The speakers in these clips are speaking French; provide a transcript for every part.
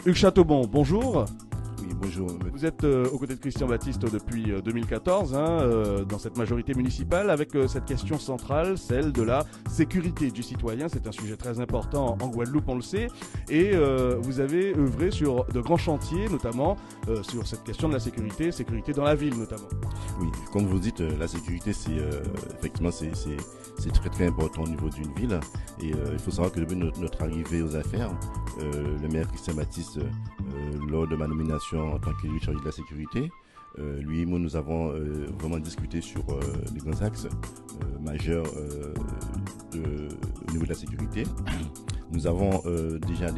Hugues Châteaubon, bonjour. Oui, bonjour. Vous êtes aux côtés de Christian Baptiste depuis 2014, dans cette majorité municipale, avec cette question centrale, celle de la sécurité du citoyen. C'est un sujet très important en Guadeloupe, on le sait. Et vous avez œuvré sur de grands chantiers, notamment sur cette question de la sécurité dans la ville notamment. Oui, comme vous dites, la sécurité, c'est effectivement c'est très très important au niveau d'une ville. Et il faut savoir que depuis notre arrivée aux affaires, le maire Christian Baptiste, lors de ma nomination en tant qu'élu chargé de la sécurité, lui et moi, nous avons vraiment discuté sur les grands axes majeurs au niveau de la sécurité. Nous avons déjà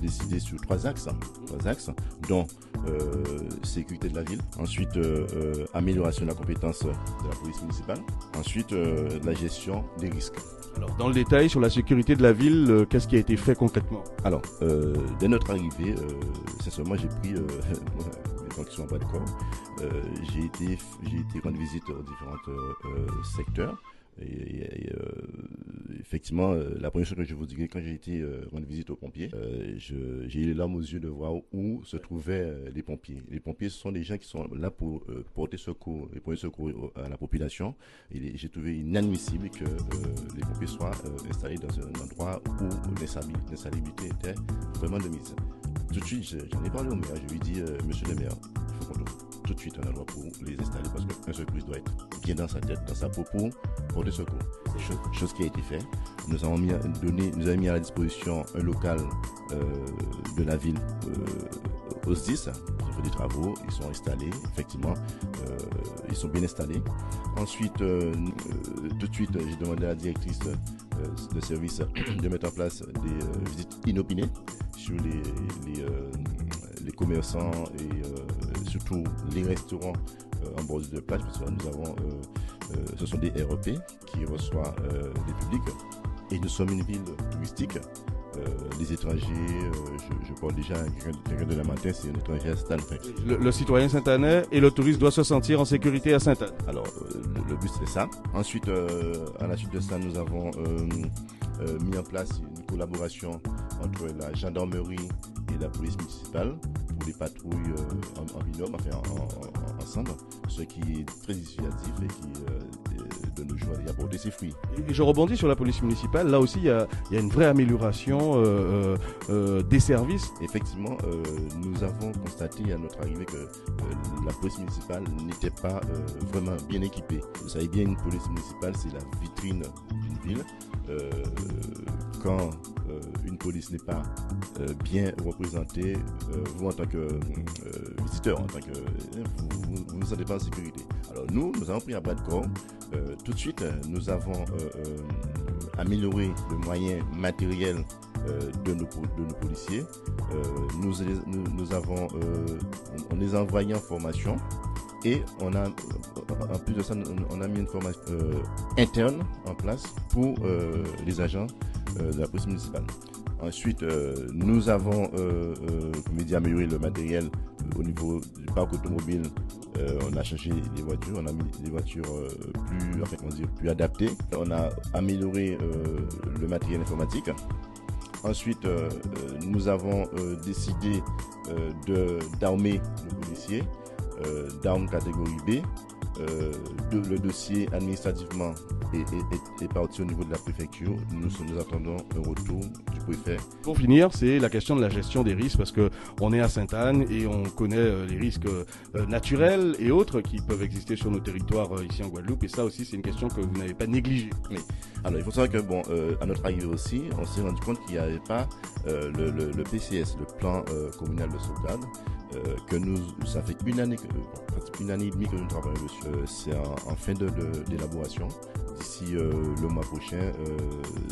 décidé sur trois axes, dont sécurité de la ville, ensuite amélioration de la compétence de la police municipale, ensuite la gestion des risques. Alors, dans le détail, sur la sécurité de la ville, qu'est-ce qui a été fait concrètement? Alors, dès notre arrivée, sincèrement, j'ai pris les gens qui sont en bas de corps. J'ai été rendre visite aux différents secteurs. Et effectivement, la première chose que je vous dirais, quand j'ai été rendre visite aux pompiers, j'ai eu les larmes aux yeux de voir où se trouvaient les pompiers. Les pompiers, ce sont des gens qui sont là pour porter secours, et porter secours à la population. Et j'ai trouvé inadmissible que les pompiers soient installés dans un endroit où l'insalubrité était vraiment de mise. Tout de suite, j'en ai parlé au maire. Je lui ai dit, monsieur le maire, il faut qu'on trouve tout de suite un endroit pour les installer parce qu'un secouriste doit être bien dans sa tête, dans sa peau pour porter secours. Chose qui a été faite. Nous avons mis à la disposition un local de la ville aux 10. Ils ont fait des travaux, ils sont installés, effectivement, ils sont bien installés. Ensuite, tout de suite, j'ai demandé à la directrice de service de mettre en place des visites inopinées sur les commerçants et surtout les restaurants en bordure de plage, parce que nous avons, ce sont des REP qui reçoivent les publics et nous sommes une ville touristique. Les étrangers, je parle déjà quelqu'un de la matin, c'est un étranger à Sainte-Anne. Le citoyen saint-annais et le touriste doivent se sentir en sécurité à Sainte-Anne. Alors, le but c'est ça. Ensuite, à la suite de ça, nous avons mis en place une collaboration entre la gendarmerie et la police municipale pour les patrouilles en binôme, ensemble, ce qui est très dissuasif et qui de nos jours a apporté ses fruits. Et je rebondis sur la police municipale. Là aussi, il y a une vraie amélioration des services. Effectivement, nous avons constaté à notre arrivée que la police municipale n'était pas vraiment bien équipée. Vous savez bien, une police municipale, c'est la vitrine d'une ville. Quand une police n'est pas bien représentée, vous en tant que visiteur, vous ne vous sentez pas en sécurité. Alors nous avons pris à bras de corps. Tout de suite, nous avons amélioré le moyen matériel de nos policiers. On les a envoyés en formation. Et on a, en plus de ça, on a mis une formation interne en place pour les agents de la police municipale. Ensuite, nous avons amélioré le matériel au niveau du parc automobile. On a changé les voitures, on a mis des voitures plus adaptées. On a amélioré le matériel informatique. Ensuite, nous avons décidé d'armer nos policiers d'armes catégorie B. Le dossier administrativement est parti au niveau de la préfecture. Nous attendons un retour du préfet. Pour finir, c'est la question de la gestion des risques, parce qu'on est à Sainte-Anne et on connaît les risques naturels et autres qui peuvent exister sur nos territoires ici en Guadeloupe. Et ça aussi, c'est une question que vous n'avez pas négligée. Oui. Alors, il faut savoir que, à notre arrivée aussi, on s'est rendu compte qu'il n'y avait pas le PCS, le plan communal de sauvegarde. Ça fait une année et demie que nous travaillons dessus. C'est en fin d'élaboration. D'ici le mois prochain,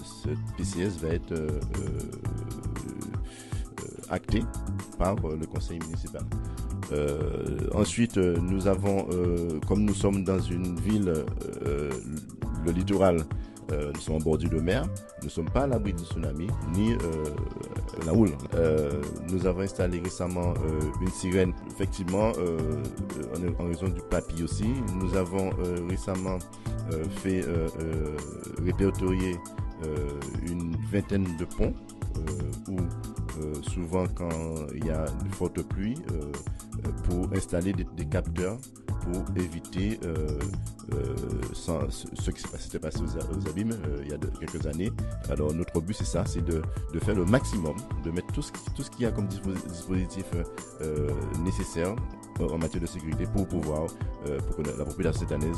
ce PCS va être acté par le conseil municipal. Ensuite, nous avons, comme nous sommes dans une ville, le littoral, nous sommes en bordure de mer, nous ne sommes pas à l'abri du tsunami, ni la houle. Nous avons installé récemment une sirène, effectivement, en raison du papy aussi. Nous avons récemment fait répertorier une vingtaine de ponts où souvent quand il y a de fortes pluies, pour installer des capteurs pour éviter ce qui s'était passé aux abîmes il y a quelques années. Alors notre but c'est ça, c'est de faire le maximum, de mettre tout ce qu'il y a comme dispositif nécessaire en matière de sécurité pour pouvoir pour que la population cette année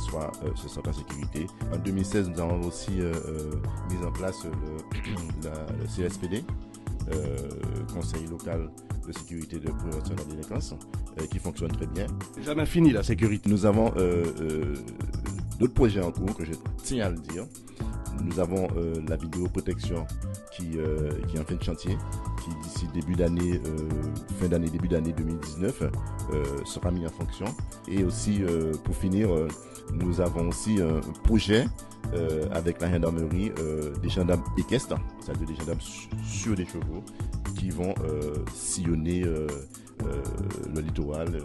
se sente en sécurité. En 2016, nous avons aussi mis en place le CSPD, Conseil local de sécurité et de prévention de la délinquance, qui fonctionne très bien. C'est jamais fini la sécurité. Nous avons d'autres projets en cours que je tiens à le dire. Nous avons la vidéoprotection qui est en fin de chantier, qui d'ici début d'année 2019 sera mis en fonction. Et aussi, pour finir, nous avons aussi un projet avec la gendarmerie des gendarmes équestres, c'est-à-dire des gendarmes sur des chevaux qui vont sillonner le littoral.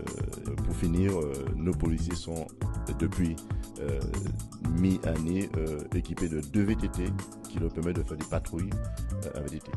Pour finir, nos policiers sont depuis mi-année équipés de 2 VTT qui leur permettent de faire des patrouilles à VTT.